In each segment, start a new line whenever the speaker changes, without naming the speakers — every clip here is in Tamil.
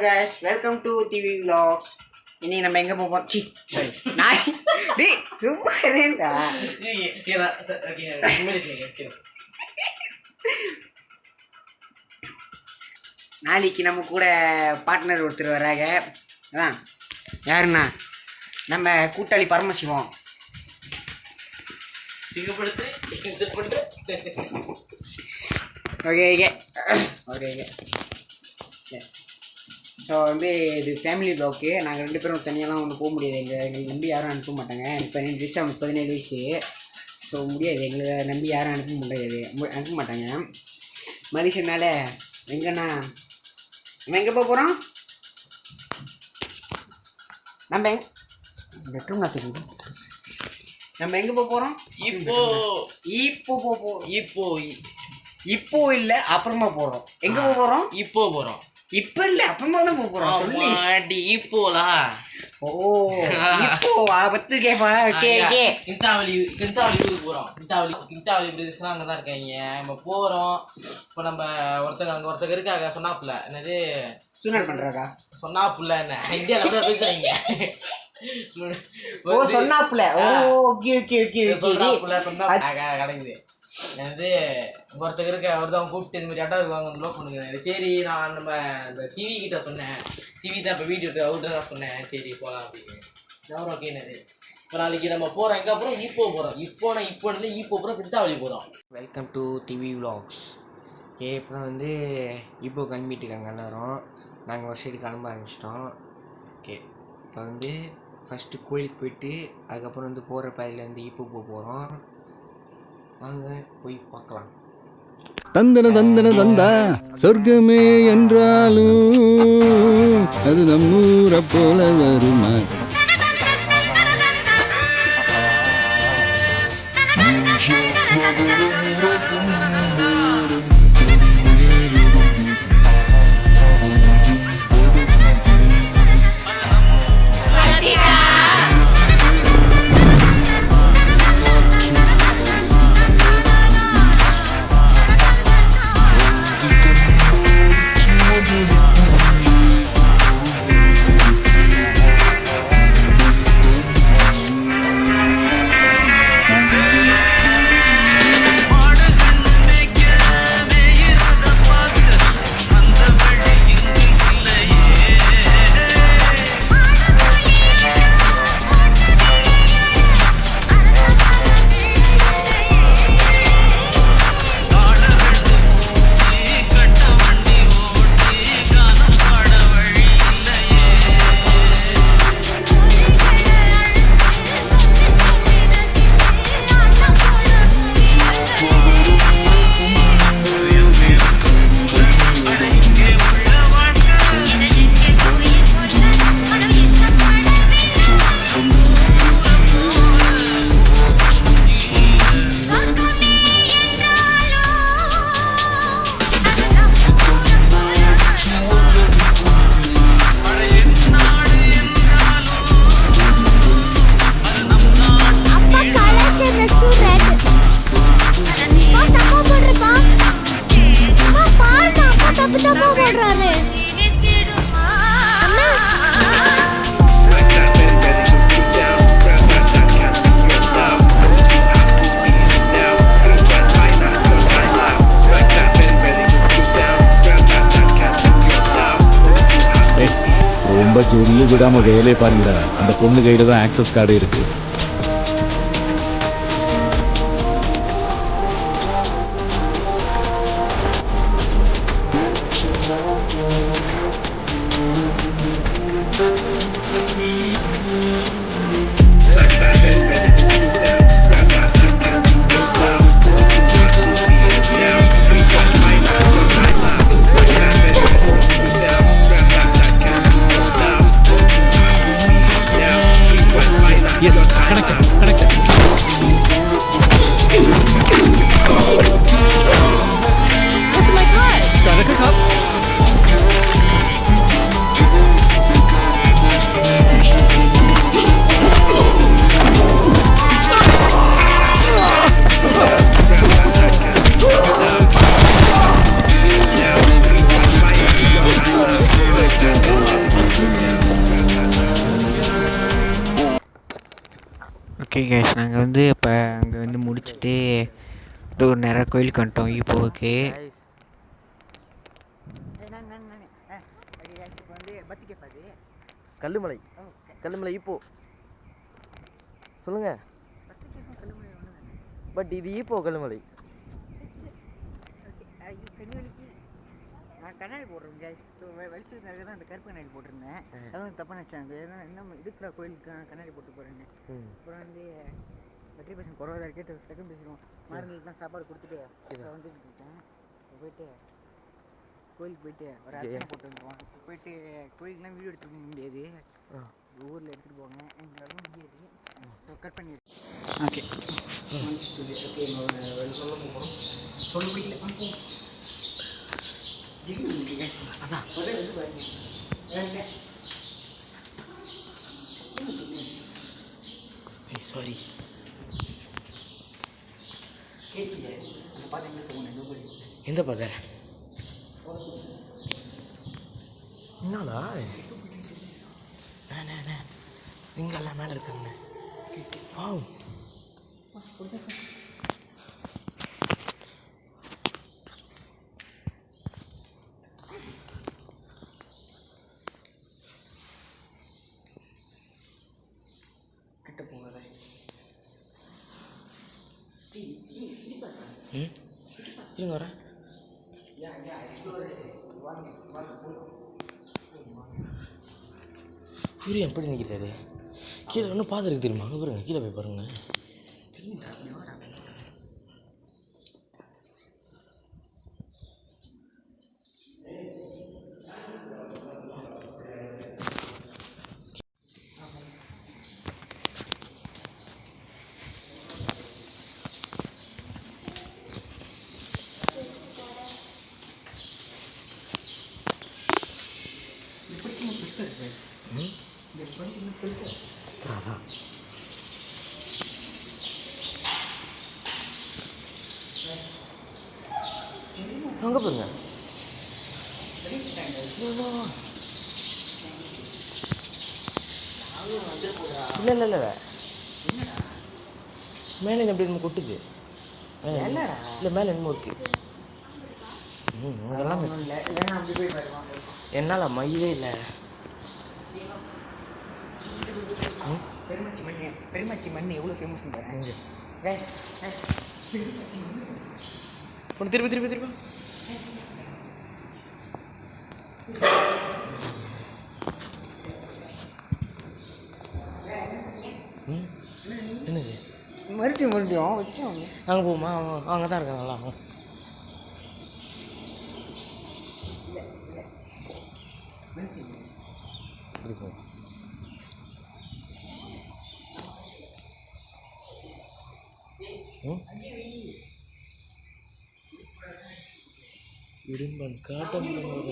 guys, welcome to TV Vlogs. Ini நம்ம எங்க போறோம்? சி நாய் டேய் சும்மா இருடா. நாளைக்கு நம்ம கூட பார்ட்னர் ஒருத்தர் வராங்க. அதான் யாருன்னா நம்ம கூட்டாளி பரமசிவம். ஓகே ஸோ வந்து இது ஃபேமிலி ப்ளாக்கு. நாங்கள் 2 பேரும் தனியாலாம் ஒன்றும் போக முடியாது. எங்களுக்கு நம்பி யாரும் அனுப்ப மாட்டாங்க. எனக்கு 18 வயசு, அவனுக்கு 17 வயசு. ஸோ முடியாது, எங்களை நம்பி யாரும் அனுப்ப மாட்டாங்க. மனுஷனால எங்கன்னா நம்ம எங்கே போக போகிறோம்? நம்ம பெட்ரூம் நான் தெரியுது. நம்ம எங்கே போக போகிறோம்? இப்போ இல்லை, அப்புறமா போகிறோம். எங்கே போக போகிறோம்? இப்போ இல்லை, அப்புறமா தான் போக போகிறோம்.
இப்போலா
ஓ இப்போ பத்து கேப்பா கே
கிண்டாவளி ஊருக்கு போகிறோம். கிண்டாவளி பிரதேசம்லாம் அங்கே தான் இருக்காங்க. நம்ம போகிறோம். இப்போ நம்ம ஒருத்தங்க இருக்காங்க. சொன்னாப்புல என்னது
சுனல் பண்ணுறாக்கா?
சொன்னாப்புல என்ன இந்தியாவில் தான் பேசுறீங்க.
ஓ சொன்னாப்புல. ஓகே
கிடைக்குது. என்னது ஒருத்தங்க இருக்க ஒருத்தவங்க கூப்பிட்டு இந்த மாதிரி அட்டா இருக்குவாங்க லோ பண்ணுங்க. சரி நான் நம்ம இந்த டிவி கிட்ட சொன்னேன். டிவி தான் இப்போ வீடியோ அவுட்டு தான் சொன்னேன். சரி போகலாம் அப்படின்னு அவரும் ஓகேனது. இப்போ நாளைக்கு நம்ம போகிறோம். எங்கே போகிறோம்? இப்போ போகிறோம். இப்போ போகிறோம். கிண்டாவளி போகிறோம்.
Welcome to TV vlogs. Okay, இப்போ தான் வந்து இப்போ கிளம்பிட்டு இருக்காங்க எல்லோரும். நாங்கள் ஒரு சைடு கிளம்ப ஆரம்பிச்சிட்டோம். ஓகே, இப்போ வந்து ஃபஸ்ட்டு கோயிலுக்கு போயிட்டு அதுக்கப்புறம் வந்து போகிற பாதையில் வந்து இப்போ போக போகிறோம். வாங்க போய் பார்க்கலாம்.
தந்தன சொர்க்கமே என்றாலும் அது நம்மூரை போல வருமா? ரொம்ப ஜொல்லு விடாம வேலையை பாருங்கடா. அந்த பொண்ணு கையில தான் ஆக்சஸ் கார்டு இருக்கு. Yes, connect.
What's my card?
Gotta cook up.
Let's go.
Okay cash, நாங்கள் வந்து இப்போ அங்கே வந்து முடிச்சுட்டு இது ஒரு நிறைய கோயிலுக்கு வந்துட்டோம் ஈப்போவுக்கு.
கல்லுமலை கல்லுமலை ஈப்போ சொல்லுங்க. பட் இது ஈப்போ கல்லுமலை.
நான் கண்ணாடி போடுறேன் கேஷ். வெளிச்சத்துக்காக தான் அந்த கருப்பு கண்ணாடி போட்டிருந்தேன். அதெல்லாம் தப்பாக நினச்சாங்க. என்ன இதுக்குற கோயிலுக்கு கண்ணாடி போட்டு போகிறேன்னு. அப்புறம் வந்து வெற்றி பர்சன்ட் குறவாக தான் இருக்கே, செகண்ட் பேசிடுவோம். மருந்து தான் சாப்பாடு கொடுத்துட்டு வந்துட்டு இருக்கேன். போயிட்டு கோயிலுக்கு போயிட்டு ஒரு அர்ச்சனை போட்டு வந்துடுவோம். போயிட்டு கோயிலுக்குலாம் வீடியோ எடுத்துகிட்டு போக முடியாது, ஊரில் எடுத்துகிட்டு போவாங்க, எங்களாலும் முடியாது. ஸோ கட் பண்ணி ஓகே சொல்ல முடியல. அதான்
சாரி எந்த பாதை என்னடா இங்கெல்லாம் மேலே இருக்காங்க. வாவ்
கிட்ட போகாத.
இருங்க வரேன். சூரியன் எப்படி நிற்கிறாரு? கீழே ஒன்றும் பார்த்துருக்கு தெரியுமா? அங்கே பாருங்க, கீழே போய் பாருங்க. அதான் அங்கே பாருங்க. இல்லை இல்லை இல்லை மேலே எப்படி என்னமோ கொட்டுது. இல்லை மேலே என்னமோ இருக்கு. அதெல்லாம் என்னால் மையவே இல்லை.
பெருமாச்சி மண் எவ்வளோ ஃபேமஸ்னு பாருங்க.
ஒன்று திருப்பி திருப்பி திருப்பி என்னது
மறுபடியும் வச்சோம்.
அங்கே போமா? அங்கே தான் இருக்காங்களா? இருக்கும். இடும்பன் காட்டம்பரம்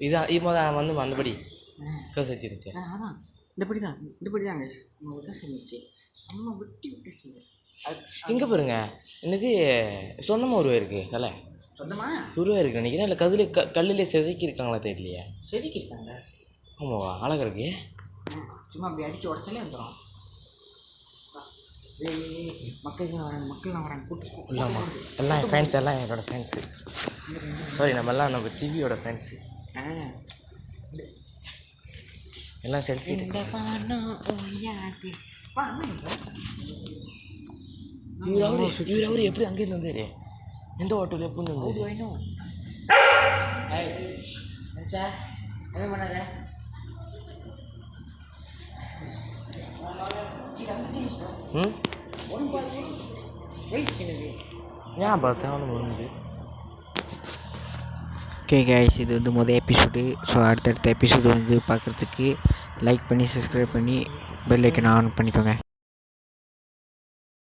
இதான் இப்போ தான் வந்து வந்தபடி கசத்தி இருந்துச்சு.
அதான் இந்தபடி தான் இருந்துச்சு. செம்ம விட்டு விட்டு
எங்கே பாருங்க, என்னது சொந்தமாக உருவா இருக்குது தலை
சொந்தமா
உருவா இருக்குது நினைக்கிறேன். இல்லை கதில் கல்லில் செதுக்கி இருக்காங்களா தெரியலையே.
செதுக்கி இருக்காங்க.
ஆமாவா? அழகாக இருக்கு.
சும்மா அப்படி அடித்து உடச்சாலே வந்துடும். மக்கள்லாம் வராங்க கூட்டு
இல்லாமா? எல்லாம் என் ஃபேன்ஸ், எல்லாம் என்னோடய ஃபேன்ஸு. சாரி, நம்ம டிவியோட ஃபேன்ஸு. எல்லாம் செல்ஃபி. இவர் அவரு எப்படி அங்கேருந்து வந்தார்? எந்த ஆட்டோவில் எப்படி வந்தார்?
என்ன பண்ணாத
ஏன் பார்த்தேன் அவனு முடிஞ்சது.
ஓகே கைஸ், இது வந்து மொதல் எபிசோடு. ஸோ அடுத்தடுத்த எபிசோடு வந்து பார்க்குறதுக்கு லைக் பண்ணி சப்ஸ்கிரைப் பண்ணி பெல் ஐக்கனை ஆன் பண்ணிக்கோங்க.